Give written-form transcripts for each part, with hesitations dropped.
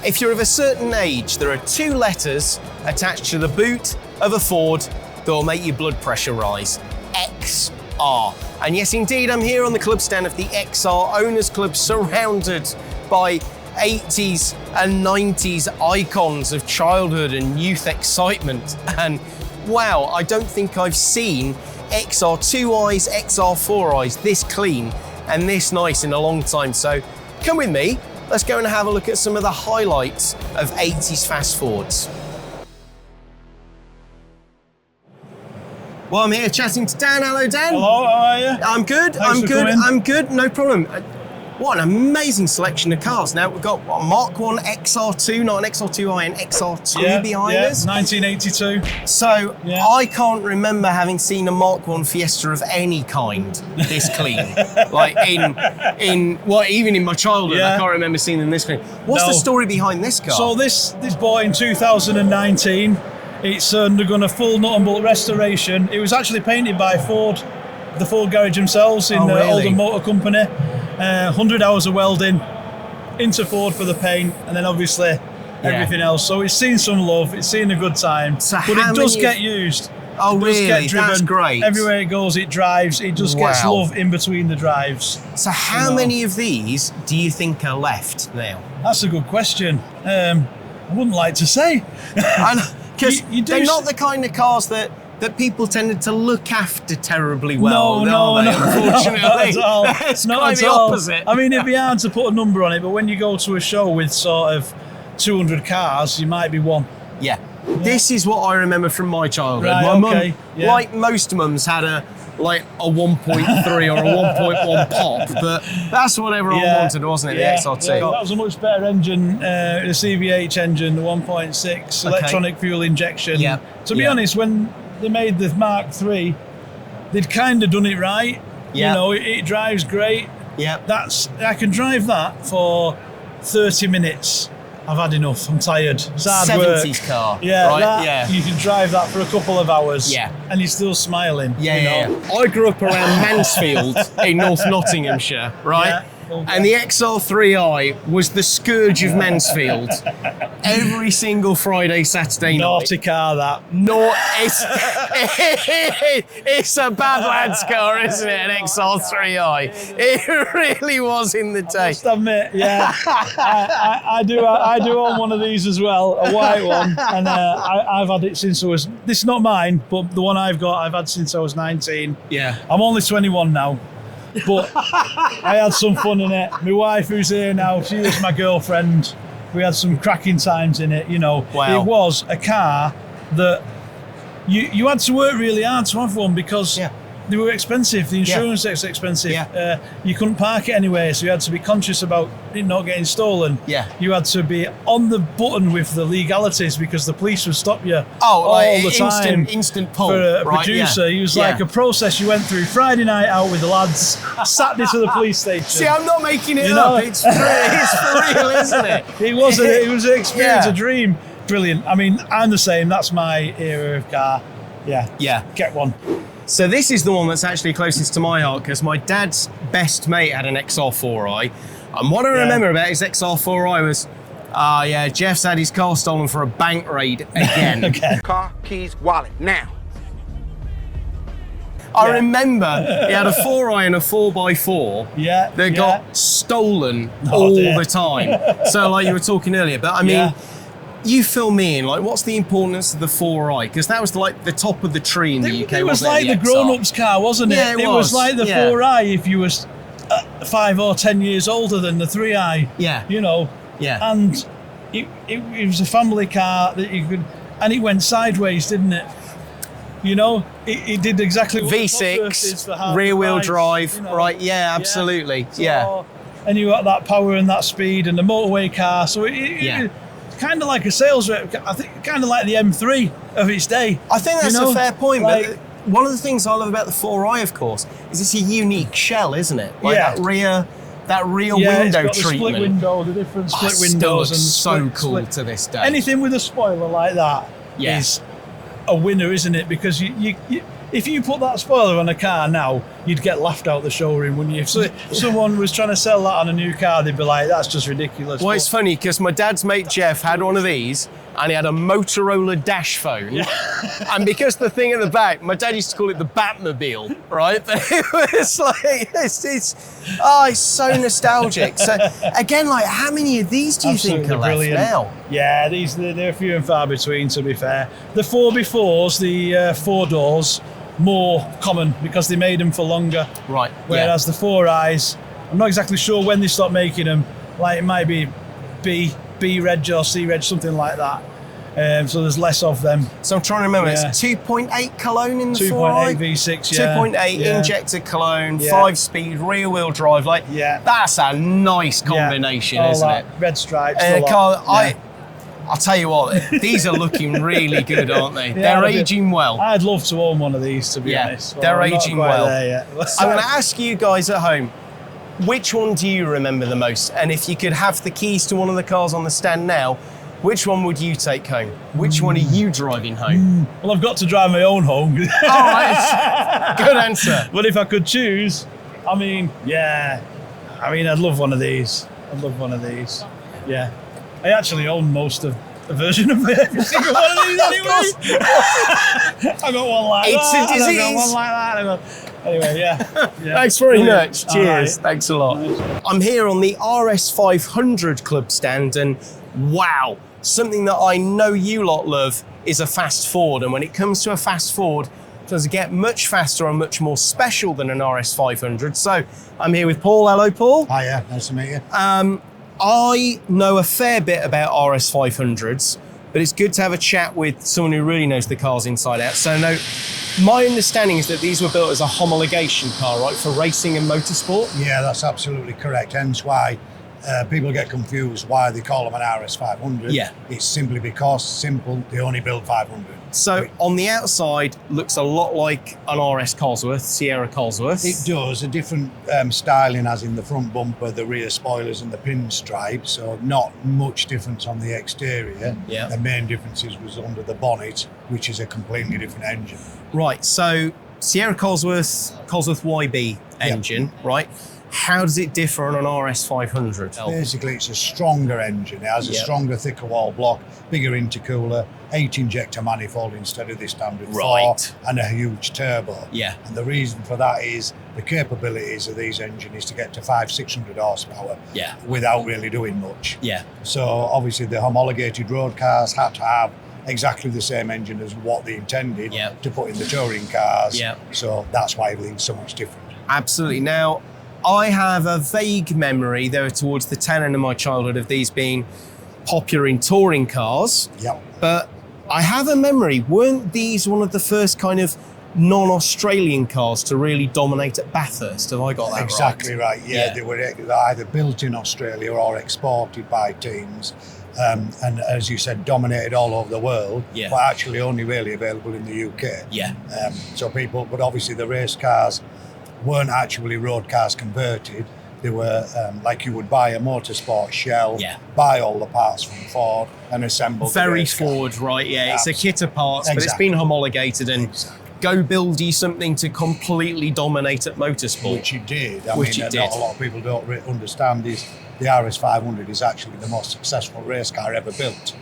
If you're of a certain age, there are 2 letters attached to the boot of a Ford that will make your blood pressure rise. XR. And yes, indeed, I'm here on the club stand of the XR Owners Club, surrounded by 80s and 90s icons of childhood and youth excitement. And wow, I don't think I've seen XR2i's, XR4i's this clean and this nice in a long time. So come with me, let's go and have a look at some of the highlights of 80s fast Fords. Well, I'm here chatting to Dan. Hello, Dan. Hello, how are you? I'm good, I'm good, no problem. What an amazing selection of cars. Now, we've got what, Mark 1 XR2, not an XR2i and XR3 behind us. 1982. So, I can't remember having seen a Mark 1 Fiesta of any kind this clean. Like even in my childhood, I can't remember seeing them this clean. What's the story behind this car? So this bought in 2019. It's undergone a full nut and bolt restoration. It was actually painted by Ford, the Ford garage themselves in the Oldham Motor Company. 100 hours of welding into Ford for the paint, and then obviously everything else. So it's seen some love, it's seen a good time, but it does get used. Oh, really? Get driven. That's great. Everywhere it goes, it drives. It just gets love in between the drives. So how many of these do you think are left now? That's a good question. I wouldn't like to say. Because they're not the kind of cars that people tended to look after terribly well. No, unfortunately. Not at all. It's not quite at the all. opposite. I mean, it'd be hard to put a number on it, but when you go to a show with sort of 200 cars, you might be one. Yeah. This is what I remember from my childhood. Right, my mum, yeah. like most mums, had a 1.3 or a 1.1 pop, but that's what everyone wanted, wasn't it? The XR2. Yeah, that was a much better engine, the CVH engine, the 1.6 electronic fuel injection. Yeah. To be honest, when they made the Mark III, they'd kind of done it right. Yeah. You know, it drives great. Yeah. I can drive that for 30 minutes. I've had enough. I'm tired. It's hard 70s work. car. Yeah, right? You can drive that for a couple of hours. Yeah. And you're still smiling. Yeah. I grew up around Mansfield in North Nottinghamshire, right? Yeah. And the XR3i was the scourge of Mansfield. Every single Friday, Saturday night. Naughty car, that. It's a bad lad's car, isn't it? An XR3i. It really was in the day. I must admit, I do own one of these as well, a white one, and I've had it since I was. This is not mine, but the one I've got, I've had since I was 19. Yeah. I'm only 21 now. But I had some fun in it. My wife, who's here now, she was my girlfriend. We had some cracking times in it, you know. Wow. It was a car that you had to work really hard to have one because they were expensive. The insurance was expensive. Yeah. You couldn't park it anywhere, so you had to be conscious about it not getting stolen. Yeah. You had to be on the button with the legalities because the police would stop you all the time. Instant pull. For a producer, he was like a process you went through Friday night out with the lads, Saturday to the police station. See, I'm not making it up. It's for real, isn't it? It was an experience, a dream. Brilliant. I mean, I'm the same. That's my era of car. Yeah. Get one. So this is the one that's actually closest to my heart because my dad's best mate had an XR4i. And what I remember about his XR4i was, Jeff's had his car stolen for a bank raid again. Car, keys, wallet, now. I remember he had a 4i and a 4x4 that got stolen all the time. So like you were talking earlier, but I mean, you fill me in, like what's the importance of the 4i? Because that was like the top of the tree in the UK, it was wasn't like the grown-ups car, wasn't it? Yeah, it was like the 4i if you was 5 or 10 years older than the 3i. Yeah. You know? Yeah. And it was a family car that you could, and it went sideways, didn't it? You know, it did exactly what V6, rear-wheel drive, you know? Right? Yeah, absolutely. So, and you got that power and that speed and the motorway car. So it kind of like a sales rep. I think kind of like the M3 of its day. I think that's a fair point. Like, but one of the things I love about the 4i, of course, is it's a unique shell, isn't it? Like that rear window it's got treatment. The split window, the different split windows, still looks and so cool to this day. Anything with a spoiler like that is a winner, isn't it? Because you if you put that spoiler on a car now, you'd get laughed out the showroom, wouldn't you? If someone was trying to sell that on a new car, they'd be like, that's just ridiculous. Well, it's funny because my dad's mate Jeff had one of these and he had a Motorola dash phone. Yeah. And because the thing at the back, my dad used to call it the Batmobile, right? But it was like, it's so nostalgic. So again, like, how many of these do you think are left now? Yeah, they're few and far between, to be fair. The 4x4s, the 4 doors, more common because they made them for longer. Right. Whereas the 4i's, I'm not exactly sure when they stopped making them. Like, it might be B reg or C reg, something like that. So there's less of them. So I'm trying to remember, it's 2.8 Cologne in the 2.8 V6, yeah. 2.8 injector Cologne, 5-speed, rear-wheel drive. Like, that's a nice combination, isn't it? Red stripes. I'll tell you what, these are looking really good, aren't they? They're aging well. I'd love to own one of these, to be honest. Well, they're aging well. I'm going to ask you guys at home, which one do you remember the most? And if you could have the keys to one of the cars on the stand now, which one would you take home? Which one are you driving home? Well, I've got to drive my own home. All right, good answer. But if I could choose, I'd love one of these. Yeah. I actually own most of a version of every single one of these anyway. I got one like that. It's a disease. I got one like that. Anyway, yeah. Thanks very much. Cheers. Right. Thanks a lot. I'm here on the RS500 club stand, and wow, something that I know you lot love is a fast Ford. And when it comes to a fast Ford, it doesn't get much faster or much more special than an RS500. So I'm here with Paul. Hello, Paul. Hiya, nice to meet you. I know a fair bit about RS500s, but it's good to have a chat with someone who really knows the cars inside out. So no, my understanding is that these were built as a homologation car, right, for racing and motorsport? Yeah, that's absolutely correct. Hence why people get confused why they call them an RS500. Yeah. It's simply because, they only build 500. So on the outside, looks a lot like an RS Cosworth, Sierra Cosworth. It does, a different styling as in the front bumper, the rear spoilers and the pinstripes, so not much difference on the exterior. Yeah. The main differences was under the bonnet, which is a completely different engine. Right, so Sierra Cosworth YB engine, right? How does it differ on an RS500? Basically, it's a stronger engine. It has a stronger, thicker wall block, bigger intercooler, 8 injector manifold instead of the standard 4, and a huge turbo. Yeah. And the reason for that is the capabilities of these engines is to get to 500-600 horsepower without really doing much. Yeah. So obviously the homologated road cars had to have exactly the same engine as what they intended to put in the touring cars. Yeah. So that's why everything's so much different. Absolutely. Now, I have a vague memory, though, towards the tail end of my childhood of these being popular in touring cars. Yep. But I have a memory, weren't these one of the first kind of non-Australian cars to really dominate at Bathurst? Have I got that right? Exactly right, yeah. They were either built in Australia or exported by teams. And as you said, dominated all over the world, but actually only really available in the UK. Yeah. But obviously the race cars weren't actually road cars converted. They were like you would buy a motorsport shell, buy all the parts from Ford and assemble. Very Ford, right? Yeah, it's a kit of parts, but it's been homologated and go build you something to completely dominate at motorsport. Which it did. I mean, not a lot of people don't understand is the RS500 is actually the most successful race car ever built.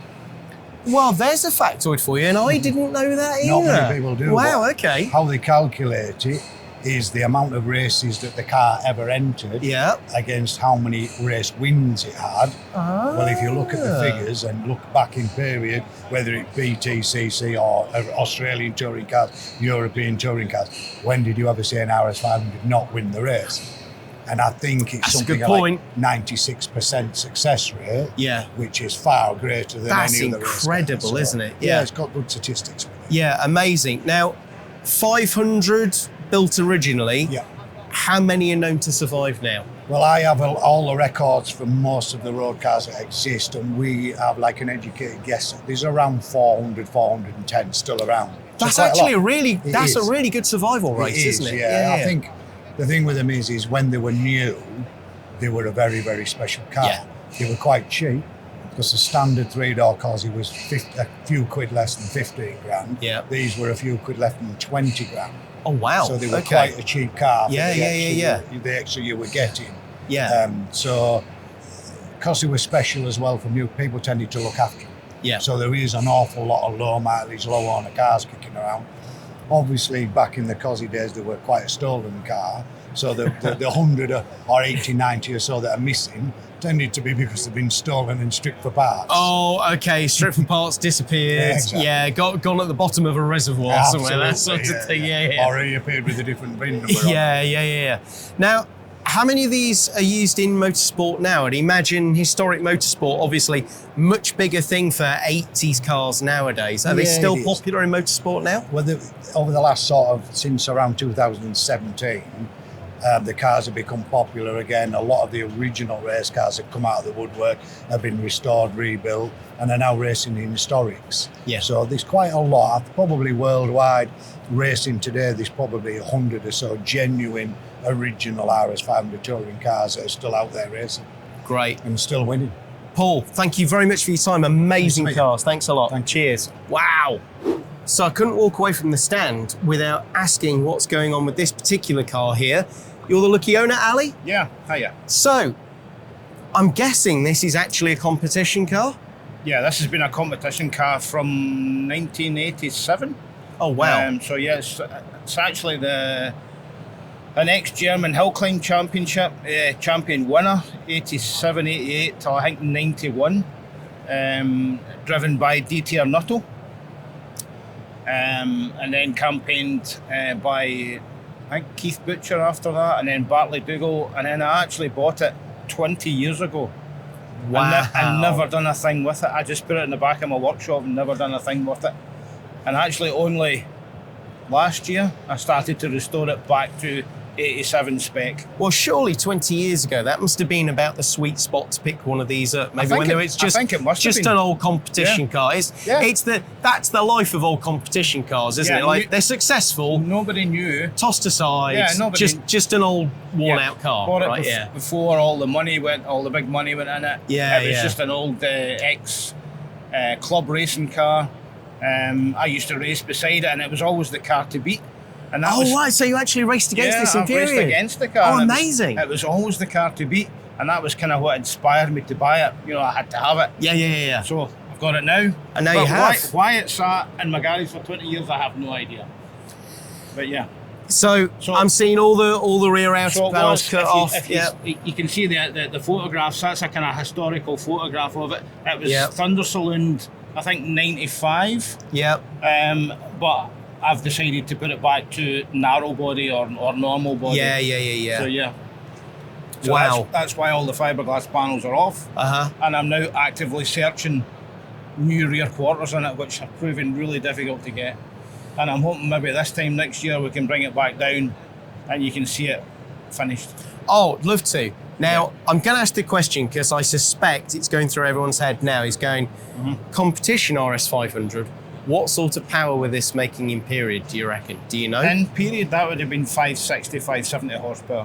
Well, there's a factoid for you, and I didn't know that either. Not many people do. Wow, okay. How they calculate it is the amount of races that the car ever entered against how many race wins it had. Well, if you look at the figures and look back in period, whether it be TCC or Australian touring cars, European touring cars, when did you ever see an RS500 not win the race? And I think it's something like 96% success rate, which is far greater than any other race. That's incredible, isn't it? Yeah, it's got good statistics with it. Yeah, amazing. Now, 500 built originally. Yeah. How many are known to survive now? Well, I have all the records for most of the road cars that exist, and we have like an educated guess. There's around 400, 410 still around. That's actually a really good survival rate, isn't it? Yeah, I think the thing with them is when they were new, they were a very, very special car. Yeah. They were quite cheap. because the standard 3-door Cosy was a few quid less than 15 grand. Yeah. These were a few quid less than 20 grand. Oh, wow. So they were quite a cheap car for the extra you were getting. Yeah. So Cosy was special as well for new people tended to look after them. Yeah. So there is an awful lot of low mileage, low owner cars kicking around. Obviously, back in the Cosy days, they were quite a stolen car. So the 100 or 80, 90 or so that are missing tended to be because they've been stolen and stripped for parts. Oh, okay. Stripped for parts, disappeared. Gone at the bottom of a reservoir somewhere, that sort of thing. Or reappeared with a different VIN number. Yeah. Now, how many of these are used in motorsport now? I'd imagine historic motorsport, obviously, much bigger thing for 80s cars nowadays. Are they still popular in motorsport now? Well, over the last since around 2017, the cars have become popular again. A lot of the original race cars have come out of the woodwork, have been restored, rebuilt, and are now racing in historics. Yeah. So there's quite a lot, probably worldwide racing today, there's probably 100 or so genuine original RS500 touring cars that are still out there racing. Great. And still winning. Paul, thank you very much for your time. Amazing cars. Thanks a lot. Cheers. Wow. So I couldn't walk away from the stand without asking what's going on with this particular car here. You're the lucky owner, Ali? Yeah, hiya. So, I'm guessing this is actually a competition car? Yeah, this has been a competition car from 1987. Oh, wow. So yeah, it's actually an ex-German hill climb championship champion winner, 87, 88 till I think 91, driven by Dieter Nuttall. And then campaigned by I think Keith Butcher after that, and then Bartley Dougal, and then I actually bought it 20 years ago. Wow. And never done a thing with it. I just put it in the back of my workshop and never done a thing with it. And actually only last year I started to restore it back to 87 spec. Well, surely 20 years ago, that must have been about the sweet spot to pick one of these up. Maybe when it's just an old competition car. That's the life of old competition cars, isn't it? Like they're successful. Nobody knew. Tossed aside. Yeah, just an old worn out car. Bought it before all the big money went in it. Yeah, it was just an old ex club racing car. I used to race beside it, and it was always the car to beat. And that right. So you actually raced against this in period? Raced against the car. Oh, amazing. It was always the car to beat. And that was kind of what inspired me to buy it. You know, I had to have it. Yeah. So I've got it now. And now you have. Why it sat in my garage for 20 years, I have no idea. But yeah. So I'm seeing all the rear outer panels cut off. You can see the photographs. That's a kind of historical photograph of it. It was Thunder Salooned, I think, 95. Yep. But I've decided to put it back to narrow body or normal body. Yeah. So yeah. So wow. That's why all the fiberglass panels are off. And I'm now actively searching new rear quarters in it, which are proving really difficult to get. And I'm hoping maybe this time next year we can bring it back down and you can see it finished. Oh, I'd love to. Now, I'm going to ask the question because I suspect it's going through everyone's head now. He's going, competition RS500. What sort of power were this making in period, do you reckon? Do you know? In period, that would have been 560, 570 horsepower.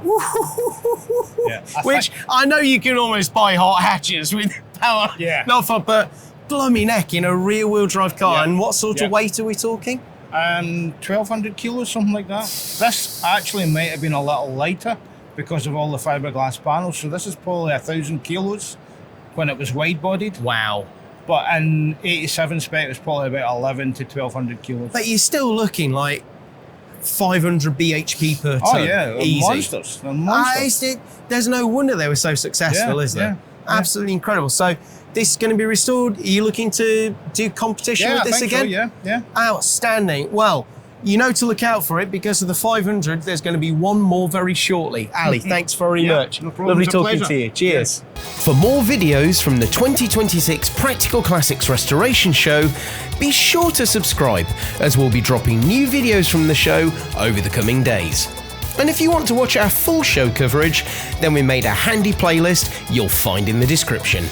Which I know you can almost buy hot hatches with power. Yeah. Not fun, but blummy neck in a rear-wheel drive car. Yeah. And what sort of weight are we talking? 1,200 kilos, something like that. This actually might have been a little lighter because of all the fiberglass panels. So this is probably 1,000 kilos when it was wide-bodied. Wow. But in 87 spec, it was probably about 11 to 1,200 kilos. But you're still looking like 500 bhp per ton. Oh yeah, they're easy. monsters. They're monsters. There's no wonder they were so successful, is there? Absolutely incredible. So this is going to be restored. Are you looking to do competition with this again? So, yeah. Outstanding. Well, you know to look out for it because of the 500. There's going to be one more very shortly. Ali, thanks very much. No problem. Lovely It's a talking pleasure. to you. Cheers. For more videos from the 2026 Practical Classics Restoration Show, be sure to subscribe as we'll be dropping new videos from the show over the coming days. And if you want to watch our full show coverage, then we made a handy playlist you'll find in the description.